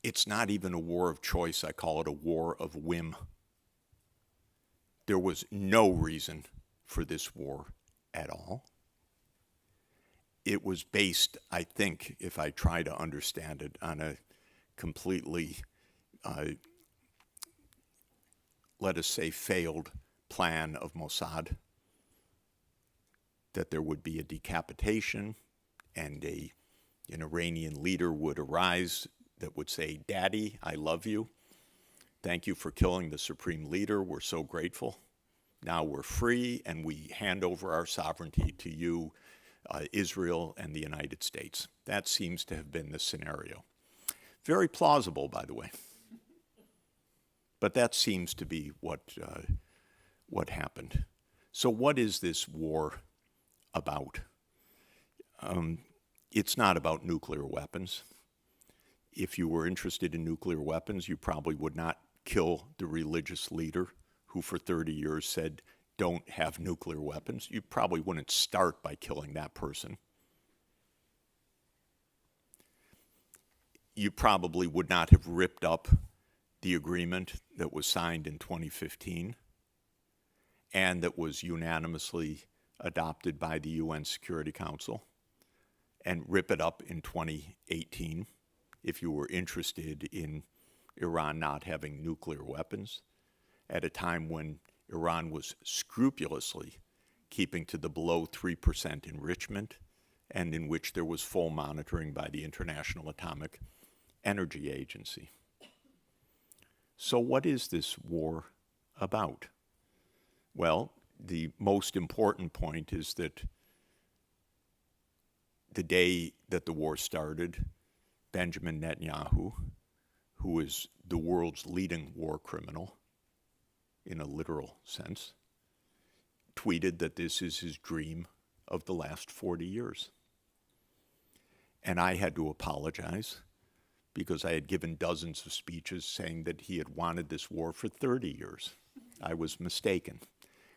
it's not even a war of choice. I call it a war of whim. There was no reason for this war at all. It was based, I think, if I try to understand it, on a completely, let us say, failed plan of Mossad, that there would be a decapitation and an Iranian leader would arise that would say, "Daddy, I love you. Thank you for killing the supreme leader. We're so grateful. Now we're free and we hand over our sovereignty to you, Israel and the United States." That seems to have been the scenario. Very plausible, by the way. But that seems to be what happened. So what is this war about? It's not about nuclear weapons. If you were interested in nuclear weapons, you probably would not kill the religious leader who for 30 years said, "Don't have nuclear weapons." You probably wouldn't start by killing that person. You probably would not have ripped up the agreement that was signed in 2015 and that was unanimously adopted by the UN Security Council and rip it up in 2018 if you were interested in Iran not having nuclear weapons at a time when Iran was scrupulously keeping to the below 3% enrichment and in which there was full monitoring by the International Atomic Energy Agency. So what is this war about? Well, the most important point is that the day that the war started, Benjamin Netanyahu, who is the world's leading war criminal in a literal sense, tweeted that this is his dream of the last 40 years. And I had to apologize because I had given dozens of speeches saying that he had wanted this war for 30 years. I was mistaken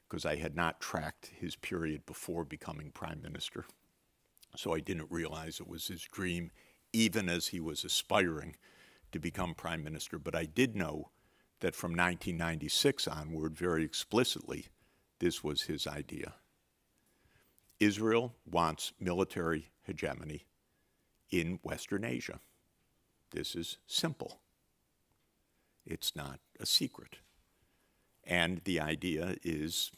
because I had not tracked his period before becoming prime minister. So I didn't realize it was his dream, even as he was aspiring to become prime minister. But I did know that from 1996 onward, very explicitly, this was his idea. Israel wants military hegemony in Western Asia. This is simple. It's not a secret. And the idea is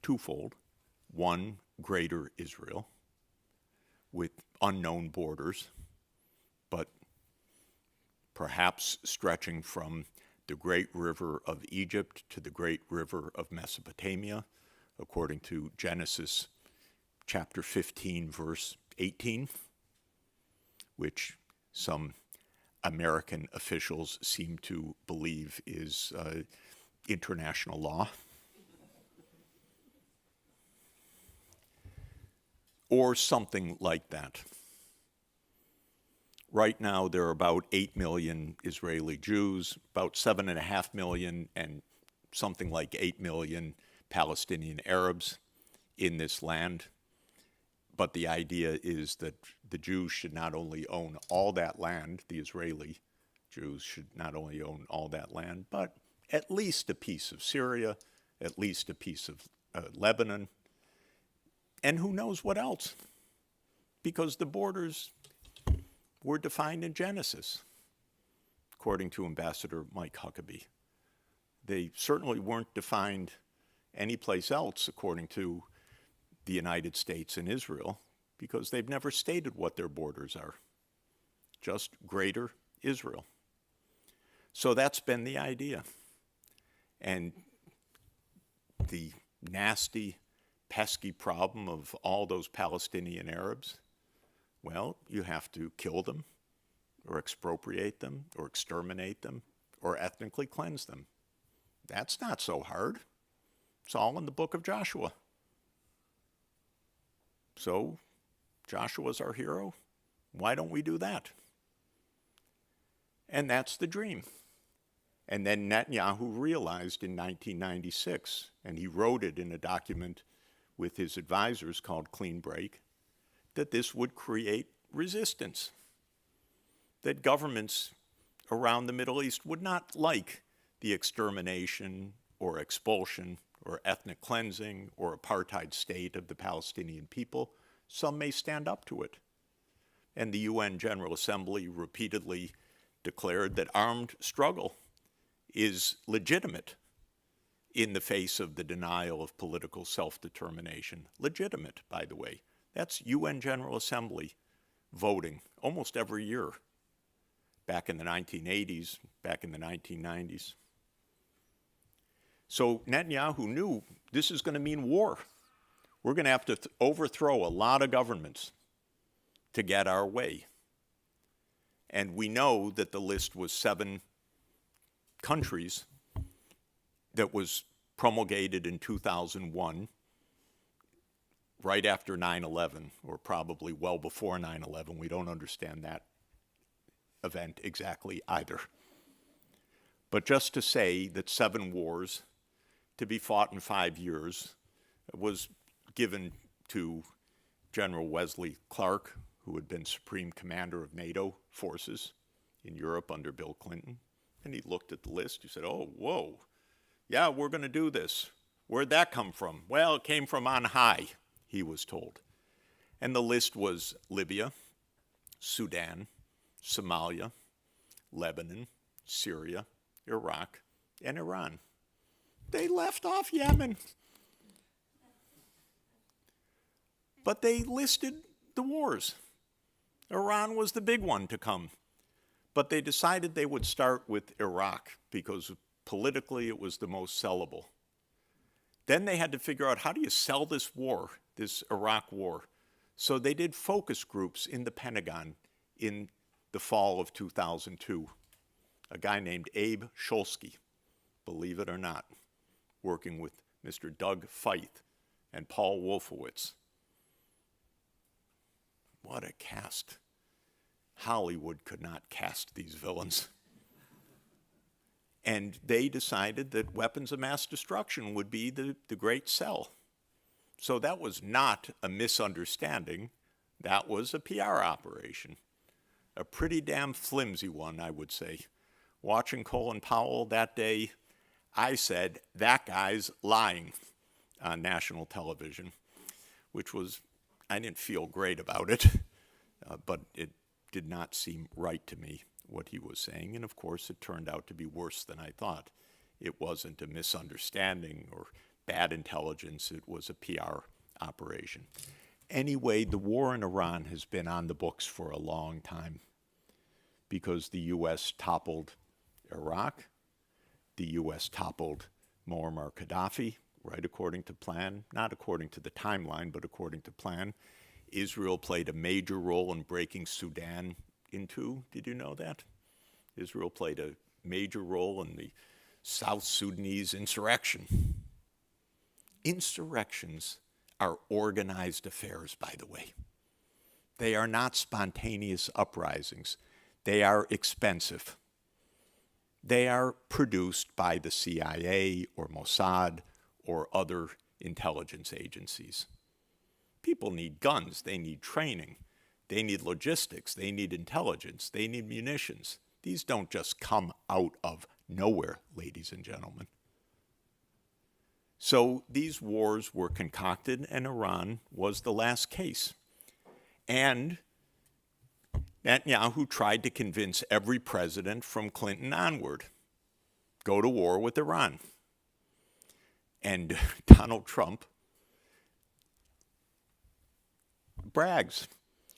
twofold. One, greater Israel with unknown borders, but perhaps stretching from the great river of Egypt to the great river of Mesopotamia, according to Genesis chapter 15, verse 18, which some American officials seem to believe is international law. Or something like that. Right now, there are about 8 million Israeli Jews, about 7.5 million, and something like 8 million Palestinian Arabs in this land. But the idea is that the Jews should not only own all that land, the Israeli Jews should not only own all that land, but at least a piece of Syria, at least a piece of Lebanon, and who knows what else, because the borders were defined in Genesis, according to Ambassador Mike Huckabee. They certainly weren't defined anyplace else, according to the United States and Israel, because they've never stated what their borders are, just greater Israel. So that's been the idea. And the nasty, pesky problem of all those Palestinian Arabs, well, you have to kill them, or expropriate them, or exterminate them, or ethnically cleanse them. That's not so hard. It's all in the book of Joshua. So, Joshua's our hero. Why don't we do that? And that's the dream. And then Netanyahu realized in 1996, and he wrote it in a document with his advisors called Clean Break, that this would create resistance, that governments around the Middle East would not like the extermination or expulsion or ethnic cleansing or apartheid state of the Palestinian people. Some may stand up to it. And the UN General Assembly repeatedly declared that armed struggle is legitimate in the face of the denial of political self-determination. Legitimate, by the way. That's UN General Assembly voting almost every year, back in the 1980s, back in the 1990s. So Netanyahu knew this is going to mean war. We're going to have to overthrow a lot of governments to get our way. And we know that the list was 7 countries that was promulgated in 2001, right after 9/11, or probably well before 9/11. We don't understand that event exactly either. But just to say that 7 wars to be fought in 5 years was given to General Wesley Clark, who had been Supreme Commander of NATO forces in Europe under Bill Clinton. And he looked at the list. He said, oh, whoa, yeah, we're going to do this. Where'd that come from? Well, it came from on high, he was told. And the list was Libya, Sudan, Somalia, Lebanon, Syria, Iraq, and Iran. They left off Yemen. But they listed the wars. Iran was the big one to come. But they decided they would start with Iraq because politically it was the most sellable. Then they had to figure out, how do you sell this war, this Iraq war? So they did focus groups in the Pentagon in the fall of 2002. A guy named Abe Shulsky, believe it or not, working with Mr. Doug Feith and Paul Wolfowitz. What a cast. Hollywood could not cast these villains. And they decided that weapons of mass destruction would be the great sell. So that was not a misunderstanding. That was a PR operation. A pretty damn flimsy one, I would say. Watching Colin Powell that day, I said, that guy's lying on national television, which was, I didn't feel great about it, but it did not seem right to me, what he was saying. And of course, it turned out to be worse than I thought. It wasn't a misunderstanding or bad intelligence. It was a PR operation. Anyway, the war in Iran has been on the books for a long time because the U.S. toppled Iraq. The U.S. toppled Muammar Gaddafi, right according to plan, not according to the timeline, but according to plan. Israel played a major role in breaking Sudan in two. Did you know that? Israel played a major role in the South Sudanese insurrection. Insurrections are organized affairs, by the way. They are not spontaneous uprisings. They are expensive. They are produced by the CIA or Mossad or other intelligence agencies. People need guns, they need training, they need logistics, they need intelligence, they need munitions. These don't just come out of nowhere, ladies and gentlemen. So these wars were concocted, and Iran was the last case. And Netanyahu tried to convince every president from Clinton onward, go to war with Iran. And Donald Trump brags.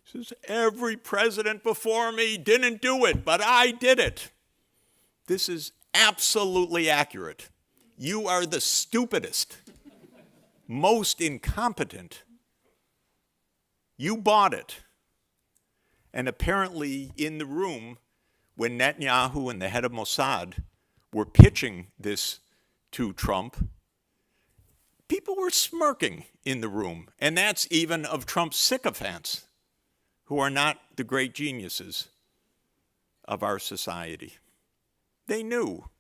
He says, every president before me didn't do it, but I did it. This is absolutely accurate. You are the stupidest, most incompetent. You bought it. And apparently in the room, when Netanyahu and the head of Mossad were pitching this to Trump, people were smirking in the room. And that's even of Trump's sycophants, who are not the great geniuses of our society. They knew.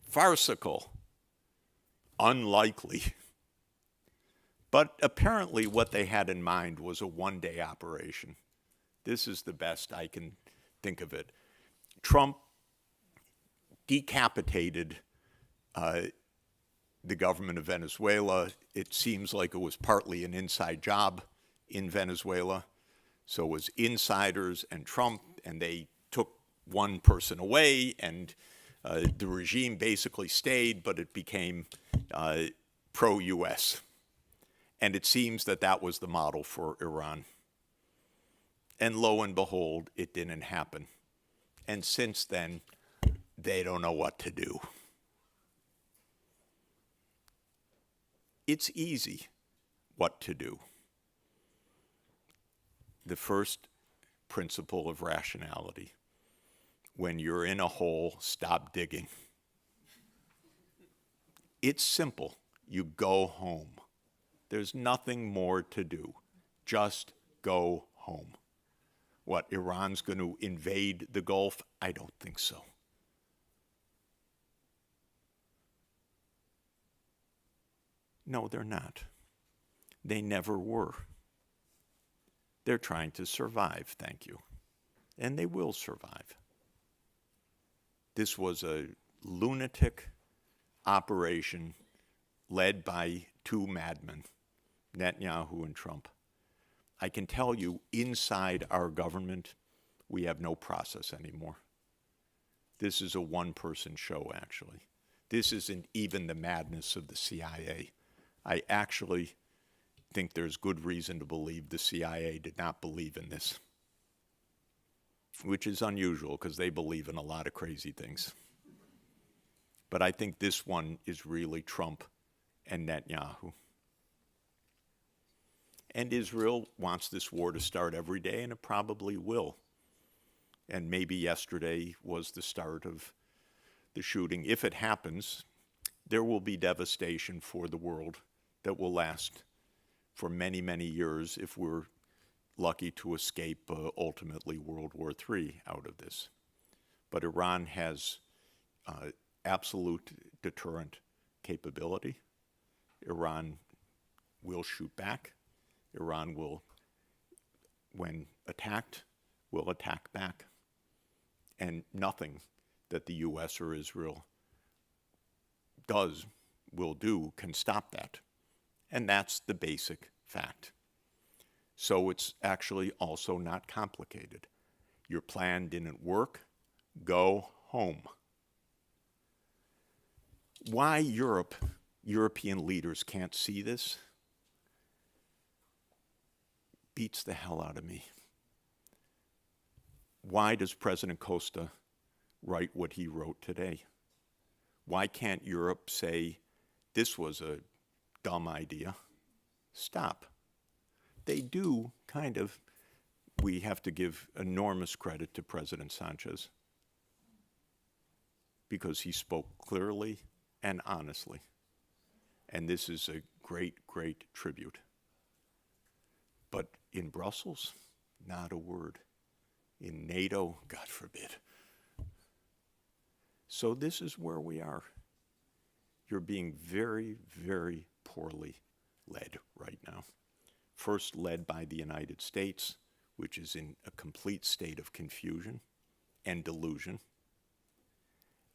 Farcical. Unlikely. But apparently what they had in mind was a one-day operation. This is the best I can think of it. Trump decapitated the government of Venezuela. It seems like it was partly an inside job in Venezuela. So it was insiders and Trump, and they took one person away, and the regime basically stayed, but it became pro-US. And it seems that that was the model for Iran. And lo and behold, it didn't happen. And since then, they don't know what to do. It's easy what to do. The first principle of rationality. When you're in a hole, stop digging. It's simple. You go home. There's nothing more to do. Just go home. What, Iran's going to invade the Gulf? I don't think so. No, they're not. They never were. They're trying to survive, thank you. And they will survive. This was a lunatic operation led by two madmen, Netanyahu and Trump. I can tell you, inside our government, we have no process anymore. This is a one-person show, actually. This isn't even the madness of the CIA. I actually think there's good reason to believe the CIA did not believe in this, which is unusual because they believe in a lot of crazy things. But I think this one is really Trump and Netanyahu. And Israel wants this war to start every day, and it probably will. And maybe yesterday was the start of the shooting. If it happens, there will be devastation for the world that will last for many, many years if we're lucky to escape ultimately World War III out of this. But Iran has absolute deterrent capability. Iran will shoot back. Iran will, when attacked, will attack back. And nothing that the US or Israel will do, can stop that. And that's the basic fact. So it's actually also not complicated. Your plan didn't work, go home. Why European leaders can't see this beats the hell out of me. Why does President Costa write what he wrote today? Why can't Europe say, this was a dumb idea? Stop. They do kind of. We have to give enormous credit to President Sanchez because he spoke clearly and honestly. And this is a great, great tribute. But in Brussels, not a word. In NATO, God forbid. So this is where we are. You're being very, very poorly led right now. first led by the United States, which is in a complete state of confusion and delusion,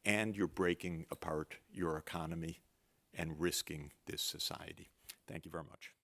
and you're breaking apart your economy and risking this society. Thank you very much.